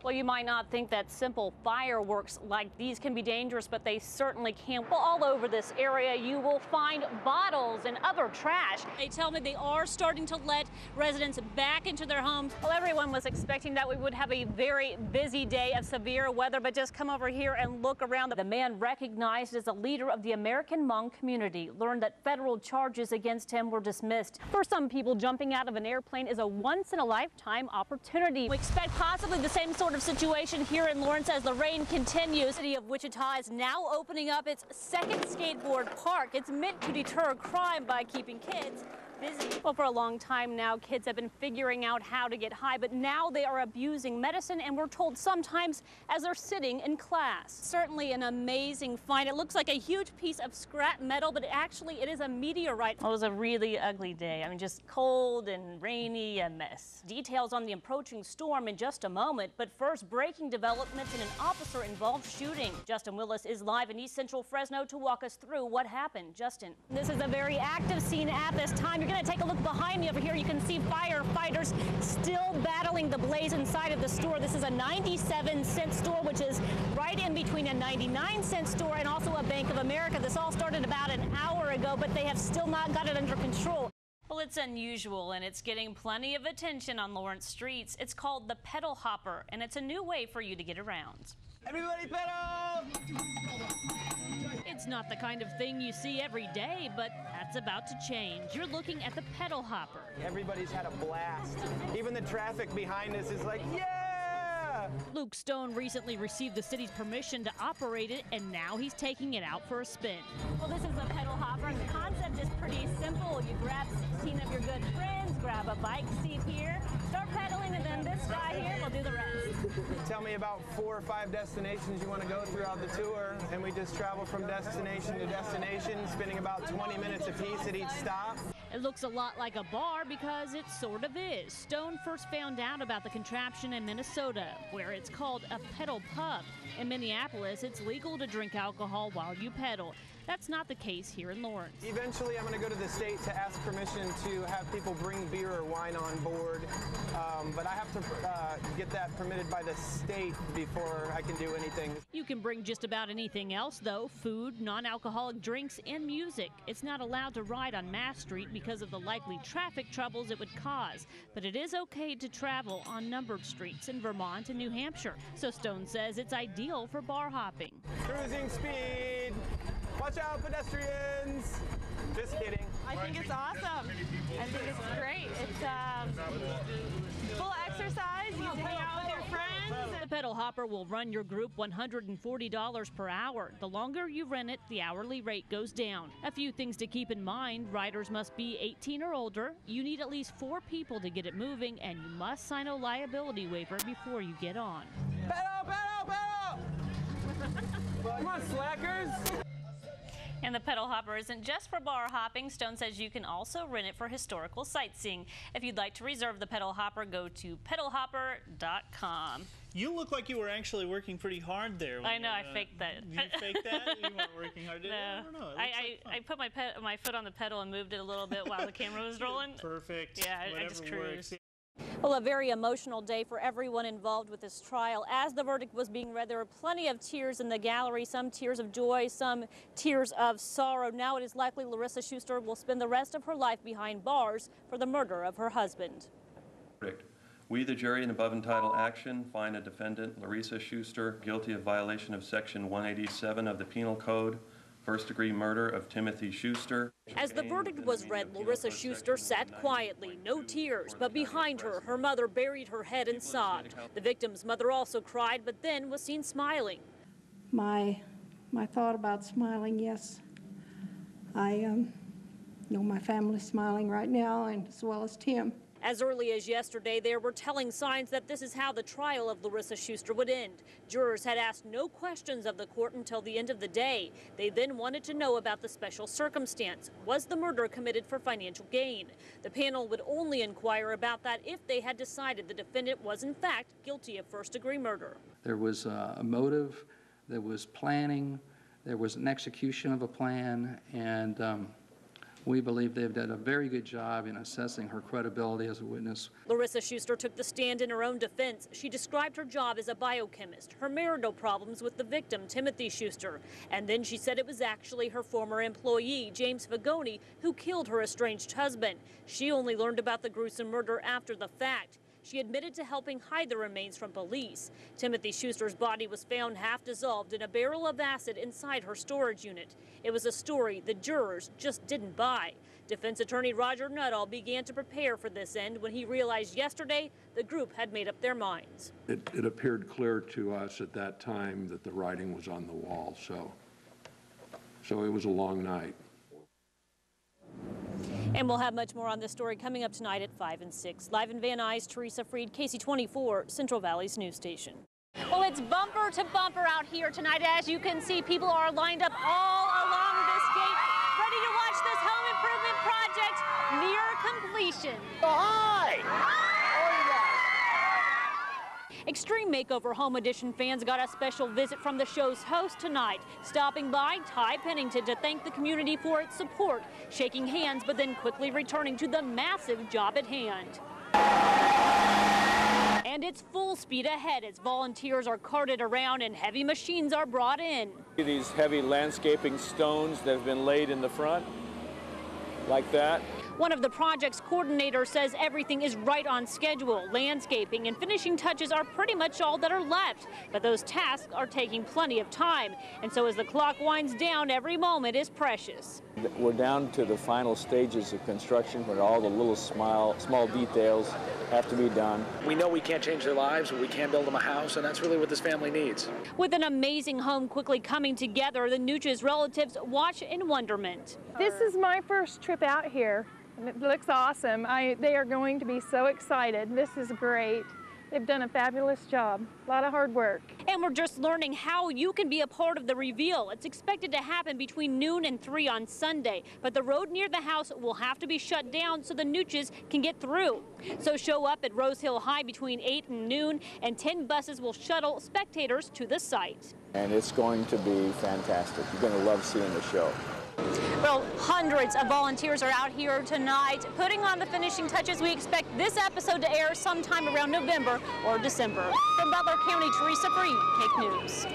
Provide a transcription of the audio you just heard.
Well, you might not think that simple fireworks like these can be dangerous, but they certainly can. Well, all over this area, you will find bottles and other trash. They tell me they are starting to let residents back into their homes. Well, everyone was expecting that we would have a very busy day of severe weather, but just come over here and look around. The man recognized as a leader of the American Hmong community learned that federal charges against him were dismissed. For some people, jumping out of an airplane is a once-in-a-lifetime opportunity. We expect possibly the same sort of situation here in Lawrence as the rain continues. The city of Wichita is now opening up its second skateboard park. It's meant to deter crime by keeping kids busy. Well, for a long time now, kids have been figuring out how to get high, but now they are abusing medicine, and we're told sometimes as they're sitting in class. Certainly an amazing find. It looks like a huge piece of scrap metal, but it is a meteorite. Well, it was a really ugly day. I mean, just cold and rainy, a mess. Details on the approaching storm in just a moment, but first, breaking developments in an officer-involved shooting. Justin Willis is live in East Central Fresno to walk us through what happened. Justin. This is a very active scene at this time. You're going to take a look behind me over here. You can see firefighters still battling the blaze inside of the store. This is a 97-cent store, which is right in between a 99-cent store and also a Bank of America. This all started about an hour ago, but they have still not got it under control. Well, it's unusual, and it's getting plenty of attention on Lawrence streets. It's called the pedal hopper, and it's a new way for you to get around. Everybody pedal! It's not the kind of thing you see every day, but that's about to change. You're looking at the pedal hopper. Everybody's had a blast. Even the traffic behind us is like, yeah! Luke Stone recently received the city's permission to operate it, and now he's taking it out for a spin. Well, this is a pedal hopper, and the concept is pretty simple. You grab 16 of your good friends, grab a bike seat here, start pedaling, and then this guy here will do the rest. Tell me about 4 or 5 destinations you want to go throughout the tour, and we just travel from destination to destination, spending about 20 minutes apiece at each stop. It looks a lot like a bar because it sort of is. Stone first found out about the contraption in Minnesota, where it's called a pedal pub. In Minneapolis, it's legal to drink alcohol while you pedal. That's not the case here in Lawrence. Eventually, I'm going to go to the state to ask permission to have people bring beer or wine on board, but I have to get that permitted by the state before I can do anything. You can bring just about anything else, though: food, non-alcoholic drinks, and music. It's not allowed to ride on Mass Street because of the likely traffic troubles it would cause, but it is okay to travel on numbered streets in Vermont and New Hampshire. So Stone says it's ideal for bar hopping. Cruising speed. Watch out, pedestrians! Just kidding. I think it's awesome. I think it's great. It's full exercise. You get to hang out with your friends. The pedal hopper will run your group $140 per hour. The longer you rent it, the hourly rate goes down. A few things to keep in mind: riders must be 18 or older. You need at least 4 people to get it moving, and you must sign a liability waiver before you get on. Pedal, pedal, pedal! Come on, slackers! And the pedal hopper isn't just for bar hopping. Stone says you can also rent it for historical sightseeing. If you'd like to reserve the pedal hopper, go to pedalhopper.com. You look like you were actually working pretty hard there. I know, I faked that. You faked that? You weren't working hard, did you? No. I don't know. I put my foot on the pedal and moved it a little bit while the camera was rolling. Perfect. Yeah, I just Whatever cruised. works. Well, a very emotional day for everyone involved with this trial. As the verdict was being read, there were plenty of tears in the gallery, some tears of joy, some tears of sorrow. Now it is likely Theresa Schuster will spend the rest of her life behind bars for the murder of her husband. We, the jury, in above entitled action, find a defendant, Theresa Schuster, guilty of violation of Section 187 of the Penal Code, first-degree murder of Timothy Schuster. As the verdict was read, Theresa Schuster sat quietly, no tears, but behind her, her mother buried her head and sobbed. The victim's mother also cried, but then was seen smiling. My thought about smiling, yes. I know my family's smiling right now, and as well as Tim. As early as yesterday, there were telling signs that this is how the trial of Theresa Schuster would end. Jurors had asked no questions of the court until the end of the day. They then wanted to know about the special circumstance. Was the murder committed for financial gain? The panel would only inquire about that if they had decided the defendant was in fact guilty of first-degree murder. There was a motive, there was planning, there was an execution of a plan, and We believe they've done a very good job in assessing her credibility as a witness. Larissa Schuster took the stand in her own defense. She described her job as a biochemist, her marital problems with the victim, Timothy Schuster, and then she said it was actually her former employee, James Fagoni, who killed her estranged husband. She only learned about the gruesome murder after the fact. She admitted to helping hide the remains from police. Timothy Schuster's body was found half dissolved in a barrel of acid inside her storage unit. It was a story the jurors just didn't buy. Defense attorney Roger Nuttall began to prepare for this end when he realized yesterday the group had made up their minds. It appeared clear to us at that time that the writing was on the wall, so it was a long night. And we'll have much more on this story coming up tonight at 5 and 6. Live in Van Nuys, Theresa Freed, KC24, Central Valley's news station. Well, it's bumper to bumper out here tonight. As you can see, people are lined up all along this gate, ready to watch this home improvement project near completion. Extreme Makeover Home Edition fans got a special visit from the show's host tonight, stopping by Ty Pennington to thank the community for its support, shaking hands, but then quickly returning to the massive job at hand. And it's full speed ahead as volunteers are carted around and heavy machines are brought in. These heavy landscaping stones that have been laid in the front, like that. One of the project's coordinators says everything is right on schedule. Landscaping and finishing touches are pretty much all that are left, but those tasks are taking plenty of time. And so as the clock winds down, every moment is precious. We're down to the final stages of construction where all the little small details have to be done. We know we can't change their lives, but we can build them a house, and that's really what this family needs. With an amazing home quickly coming together, the Nooch's relatives watch in wonderment. This is my first trip out here, and it looks awesome. They are going to be so excited. This is great. They've done a fabulous job. A lot of hard work. And we're just learning how you can be a part of the reveal. It's expected to happen between noon and 3 on Sunday, but the road near the house will have to be shut down so the Nooches can get through. So show up at Rose Hill High between 8 and noon, and 10 buses will shuttle spectators to the site. And it's going to be fantastic. You're going to love seeing the show. Well, hundreds of volunteers are out here tonight putting on the finishing touches. We expect this episode to air sometime around November or December. From Butler County, Theresa Freed, Cake News.